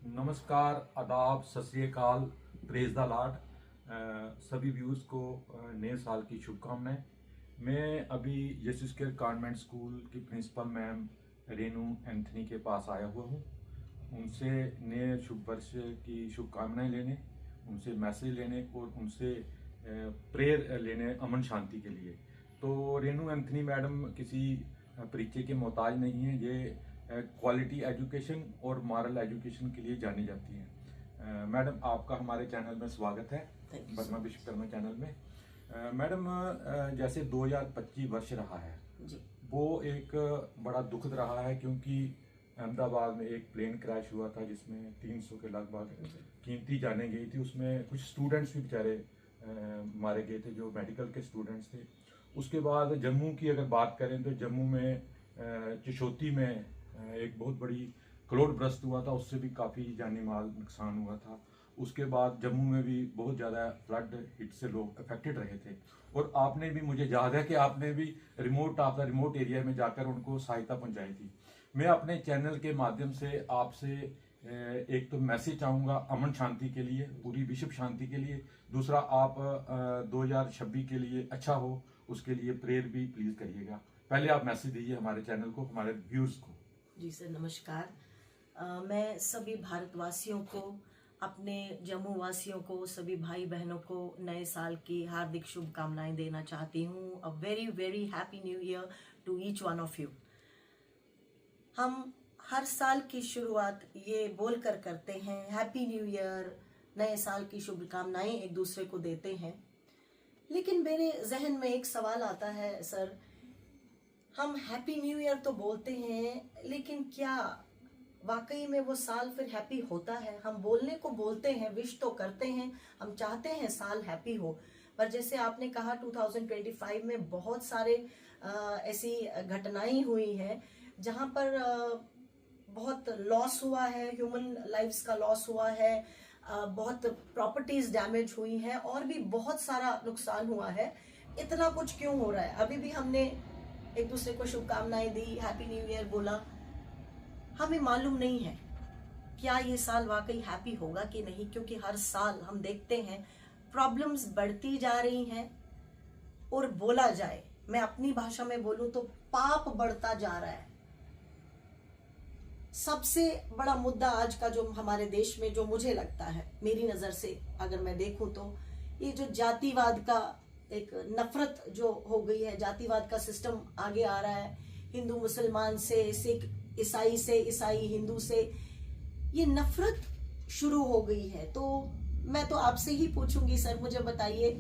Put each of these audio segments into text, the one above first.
नमस्कार, आदाब, सत श्री अकाल, प्रेज द लॉर्ड। सभी व्यूज़ को नए साल की शुभकामनाएं। मैं अभी यीशु केयर कॉन्वेंट स्कूल की प्रिंसिपल मैम रेनू एंथनी के पास आया हुआ हूँ। उनसे नए शुभ वर्ष की शुभकामनाएं लेने, उनसे मैसेज लेने और उनसे प्रेयर लेने अमन शांति के लिए। तो रेनू एंथनी मैडम किसी परिचय के मोहताज नहीं है। ये क्वालिटी एजुकेशन और मॉरल एजुकेशन के लिए जानी जाती हैं। मैडम, आपका हमारे चैनल में स्वागत है, वर्मा विश्वकर्मा चैनल में। मैडम, जैसे 2025 वर्ष रहा है जी। वो एक बड़ा दुखद रहा है, क्योंकि अहमदाबाद में एक प्लेन क्रैश हुआ था जिसमें 300 के लगभग कीमती जाने गई थी। उसमें कुछ स्टूडेंट्स भी बेचारे मारे गए थे, जो मेडिकल के स्टूडेंट्स थे। उसके बाद जम्मू की अगर बात करें तो जम्मू में चिशोती में एक बहुत बड़ी क्लाउड बर्स्ट हुआ था, उससे भी काफ़ी जानी माल नुकसान हुआ था। उसके बाद जम्मू में भी बहुत ज़्यादा फ्लड हिट से लोग अफेक्टेड रहे थे। और आपने भी, मुझे याद है कि आपने भी रिमोट एरिया में जाकर उनको सहायता पहुंचाई थी। मैं अपने चैनल के माध्यम से आपसे एक तो मैसेज चाहूँगा अमन शांति के लिए, पूरी विश्व शांति के लिए। दूसरा, आप 2026 के लिए अच्छा हो, उसके लिए प्रेयर भी प्लीज़ करिएगा। पहले आप मैसेज दीजिए हमारे चैनल को, हमारे व्यूअर्स को। जी सर, नमस्कार। मैं सभी भारतवासियों को, अपने जम्मू वासियों को, सभी भाई बहनों को नए साल की हार्दिक शुभकामनाएं देना चाहती हूँ। A very very happy new year to each one of you. हम हर साल की शुरुआत ये बोलकर करते हैं, हैप्पी न्यू ईयर, नए साल की शुभकामनाएं एक दूसरे को देते हैं। लेकिन मेरे जहन में एक सवाल आता है सर, हम हैप्पी न्यू ईयर तो बोलते हैं, लेकिन क्या वाकई में वो साल फिर हैप्पी होता है? हम बोलने को बोलते हैं, विश तो करते हैं, हम चाहते हैं साल हैप्पी हो, पर जैसे आपने कहा 2025 में बहुत सारे ऐसी घटनाएं हुई हैं जहां पर बहुत लॉस हुआ है, ह्यूमन लाइव्स का लॉस हुआ है, बहुत प्रॉपर्टीज डैमेज हुई हैं और भी बहुत सारा नुकसान हुआ है। इतना कुछ क्यों हो रहा है? अभी भी हमने एक दूसरे को शुभकामनाएं दी, हैप्पी न्यू ईयर बोला। हमें मालूम नहीं है क्या ये साल वाकई हैप्पी होगा कि नहीं, क्योंकि हर साल हम देखते हैं प्रॉब्लम्स बढ़ती जा रही हैं और बोला जाए, मैं अपनी भाषा में बोलूं तो पाप बढ़ता जा रहा है। सबसे बड़ा मुद्दा आज का जो हमारे देश में, जो मुझे लगता है, मेरी नजर से अगर मैं देखूं तो ये जो जातिवाद का एक नफरत जो हो गई है, जातिवाद का सिस्टम आगे आ रहा है, हिंदू मुसलमान से, सिख ईसाई से, ईसाई हिंदू से, ये नफरत शुरू हो गई है। तो मैं तो आपसे ही पूछूंगी सर, मुझे बताइए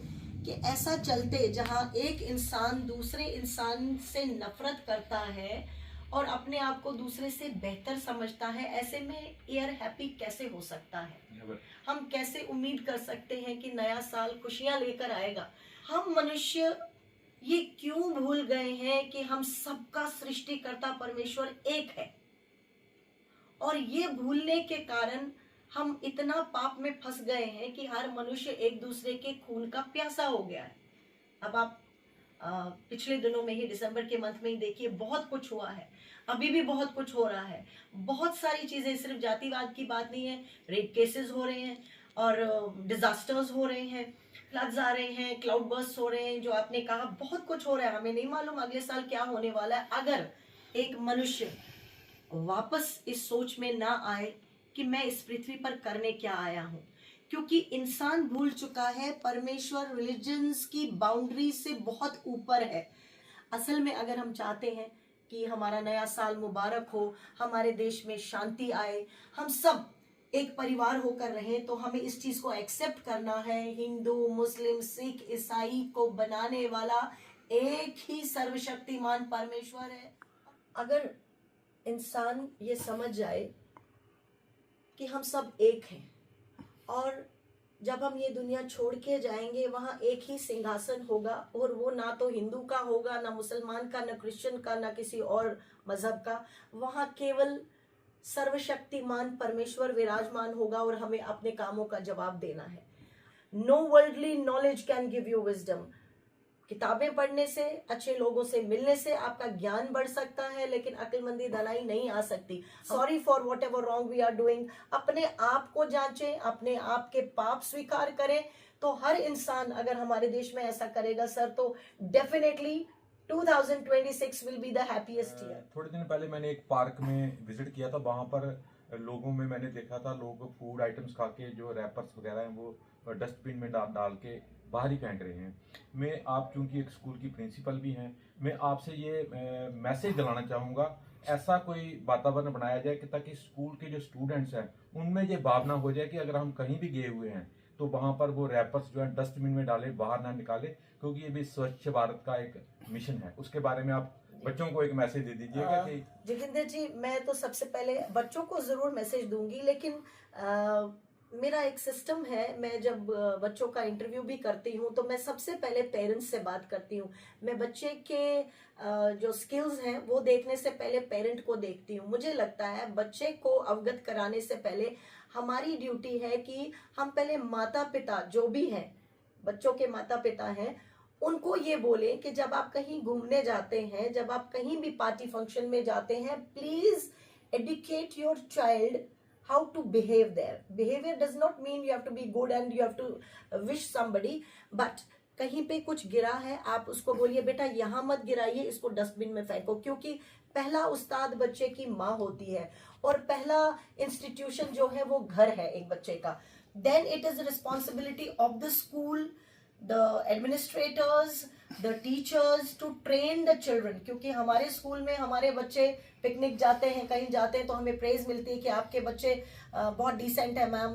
कि ऐसा चलते जहां एक इंसान दूसरे इंसान से नफरत करता है और अपने आप को दूसरे से बेहतर समझता है, ऐसे में ईयर हैप्पी कैसे हो सकता है? हम कैसे उम्मीद कर सकते हैं कि नया साल खुशियां लेकर आएगा? हम मनुष्य ये क्यों भूल गए हैं कि हम सबका सृष्टिकर्ता परमेश्वर एक है, और ये भूलने के कारण हम इतना पाप में फंस गए हैं कि हर मनुष्य एक दूसरे के खून का प्यासा हो गया है। अब आप पिछले दिनों में ही, दिसंबर के मंथ में ही देखिए, बहुत कुछ हुआ है, अभी भी बहुत कुछ हो रहा है। बहुत सारी चीजें, सिर्फ जातिवाद की बात नहीं है, रेप केसेस हो रहे हैं और डिजास्टर्स हो रहे हैं, फ्लड्स आ रहे हैं, क्लाउड बर्स्ट हो रहे हैं, जो आपने कहा बहुत कुछ हो रहा है। हमें नहीं मालूम अगले साल क्या होने वाला है, अगर एक मनुष्य वापस इस सोच में ना आए कि मैं इस पृथ्वी पर करने क्या आया हूं। क्योंकि इंसान भूल चुका है, परमेश्वर रिलीजन्स की बाउंड्री से बहुत ऊपर है। असल में अगर हम चाहते हैं कि हमारा नया साल मुबारक हो, हमारे देश में शांति आए, हम सब एक परिवार होकर रहें, तो हमें इस चीज को एक्सेप्ट करना है, हिंदू मुस्लिम सिख ईसाई को बनाने वाला एक ही सर्वशक्तिमान परमेश्वर है। अगर इंसान ये समझ जाए कि हम सब एक हैं, और जब हम ये दुनिया छोड़ के जाएंगे वहां एक ही सिंहासन होगा, और वो ना तो हिंदू का होगा, ना मुसलमान का, ना क्रिश्चियन का, ना किसी और मजहब का, वहां केवल सर्वशक्तिमान परमेश्वर विराजमान होगा और हमें अपने कामों का जवाब देना है। No worldly knowledge can give you wisdom. किताबें पढ़ने से, अच्छे लोगों से मिलने से आपका ज्ञान बढ़ सकता है, लेकिन अक्लमंदी दनाई नहीं आ सकती। Sorry for whatever wrong we are doing. अपने आप को जांचें, अपने आप के पाप स्वीकार करें। तो हर इंसान अगर हमारे देश में ऐसा करेगा सर, तो definitely 2026 will be the happiest year. थोड़े दिन पहले मैंने एक पार्क में विजिट किया था। वहां पर लोगों में मैंने देखा था, लोग फूड आइटम्स खा के जो रैपर्स वगैरह हैं वो डस्टबिन में डाल के बाहर ही फेंक रहे हैं। मैं, आप चूंकि एक स्कूल की प्रिंसिपल भी हैं, मैं आपसे ये मैसेज दिलाना चाहूँगा, ऐसा कोई वातावरण बनाया जाए कि ताकि स्कूल के जो स्टूडेंट्स हैं उनमें ये भावना हो जाए कि अगर हम कहीं भी गए हुए हैं तो वहां पर वो रैपर्स जो है डस्टबिन में डाले, बाहर ना निकाले, क्योंकि ये भी स्वच्छ भारत का एक मिशन है। उसके बारे में आप बच्चों को एक मैसेज दे दीजिएगा कि जोगिंदर जी, मैं तो सबसे पहले बच्चों को जरूर मैसेज दूंगी, लेकिन मेरा एक सिस्टम है। मैं जब बच्चों का इंटरव्यू भी करती हूँ तो मैं सबसे पहले पेरेंट्स से बात करती हूँ। मैं बच्चे के जो स्किल्स हैं वो देखने से पहले पेरेंट को देखती हूँ। मुझे लगता है बच्चे को अवगत कराने से पहले हमारी ड्यूटी है कि हम पहले माता पिता जो भी हैं, बच्चों के माता पिता हैं, उनको ये बोलें कि जब आप कहीं घूमने जाते हैं, जब आप कहीं भी पार्टी फंक्शन में जाते हैं, please educate your child how to behave there. Behavior does not mean you have to be good and you have to wish somebody, but कहीं पे कुछ गिरा है, आप उसको बोलिए बेटा यहाँ मत गिराइए, इसको डस्टबिन में फेंको, क्योंकि पहला उस्ताद बच्चे की माँ होती है और पहला इंस्टीट्यूशन जो है वो घर है एक बच्चे का। Then it is responsibility of the school, the administrators, the teachers to train the children। क्योंकि हमारे स्कूल में हमारे बच्चे पिकनिक जाते हैं, कहीं जाते हैं तो हमें प्रेज मिलती है कि आपके बच्चे बहुत डिसेंट है मैम,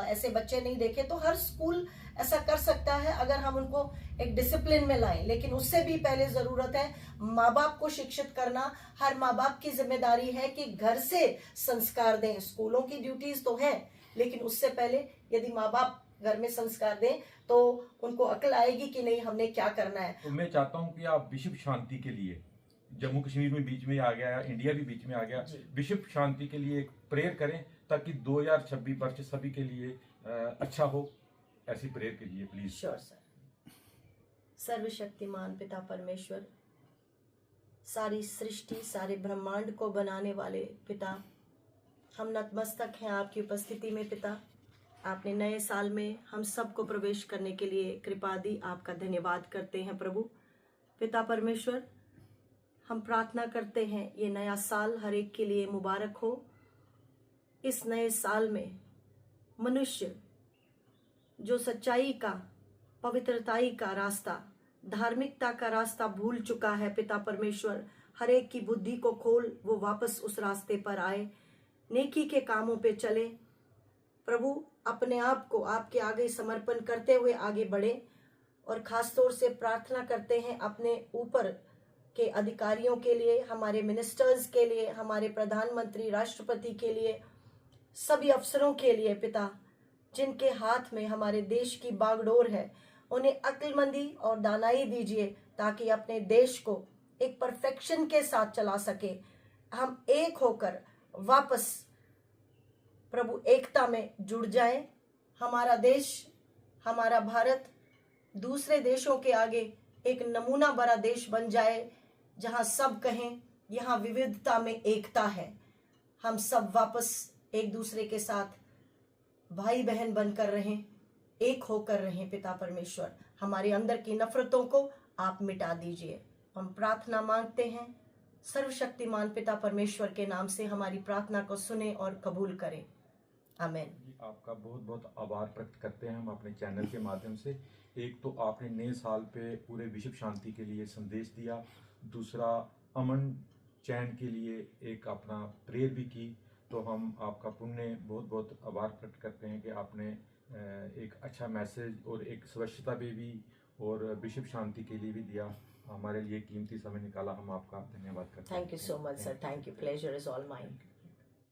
ऐसे बच्चे नहीं देखे। तो हर स्कूल ऐसा कर सकता है अगर हम उनको एक डिसिप्लिन में लाएं, लेकिन उससे भी पहले जरूरत है माँ बाप को शिक्षित करना। हर माँ बाप की जिम्मेदारी है कि घर से संस्कार दें। स्कूलों की ड्यूटीज तो है, लेकिन उससे पहले यदि माँ बाप घर में संस्कार दें तो उनको अकल आएगी कि नहीं हमने क्या करना है। तो मैं चाहता हूं कि आप विश्व शांति के लिए, जम्मू कश्मीर में बीच में आ गया, इंडिया भी बीच में आ गया, विश्व शांति के लिए एक प्रेयर करें ताकि 2026 वर्ष सभी के लिए अच्छा हो। ऐसी प्रेयर कीजिए प्लीज। Sure sir. सर्वशक्तिमान पिता परमेश्वर, सारी सृष्टि, सारे ब्रह्मांड को बनाने वाले पिता, हम नतमस्तक हैं आपकी उपस्थिति में पिता। आपने नए साल में हम सबको प्रवेश करने के लिए कृपा दी, आपका धन्यवाद करते हैं प्रभु। पिता परमेश्वर, हम प्रार्थना करते हैं ये नया साल हर एक के लिए मुबारक हो। इस नए साल में मनुष्य जो सच्चाई का, पवित्रताई का रास्ता, धार्मिकता का रास्ता भूल चुका है, पिता परमेश्वर हर एक की बुद्धि को खोल, वो वापस उस रास्ते पर आए, नेकी के कामों पे चले। प्रभु, अपने आप को आपके आगे समर्पण करते हुए आगे बढ़े, और खास तौर से प्रार्थना करते हैं अपने ऊपर के अधिकारियों के लिए, हमारे मिनिस्टर्स के लिए, हमारे प्रधानमंत्री, राष्ट्रपति के लिए, सभी अफसरों के लिए पिता, जिनके हाथ में हमारे देश की बागडोर है। उन्हें अक्लमंदी और दानाई दीजिए ताकि अपने देश को एक परफेक्शन के साथ चला सके। हम एक होकर वापस प्रभु एकता में जुड़ जाए। हमारा देश, हमारा भारत दूसरे देशों के आगे एक नमूना भरा देश बन जाए, जहां सब कहें यहाँ विविधता में एकता है। हम सब वापस एक दूसरे के साथ भाई बहन बनकर रहें, एक होकर रहें। पिता परमेश्वर, हमारे अंदर की नफरतों को आप मिटा दीजिए। हम प्रार्थना मांगते हैं सर्वशक्तिमान पिता परमेश्वर के नाम से। हमारी प्रार्थना को सुने और कबूल करें। आमीन। आपका बहुत बहुत आभार प्रकट करते हैं हम अपने चैनल के माध्यम से। एक तो आपने नए साल पे पूरे विश्व शांति के लिए संदेश दिया, दूसरा अमन चैन के लिए एक अपना प्रेयर भी की। तो हम आपका पुण्य बहुत बहुत आभार प्रकट करते हैं कि आपने एक अच्छा मैसेज और एक स्वच्छता पे भी और विश्व शांति के लिए भी दिया। हमारे लिए कीमती समय निकाला, हम आपका धन्यवाद करते हैं। Thank you so much sir. Thank you. Pleasure is all mine.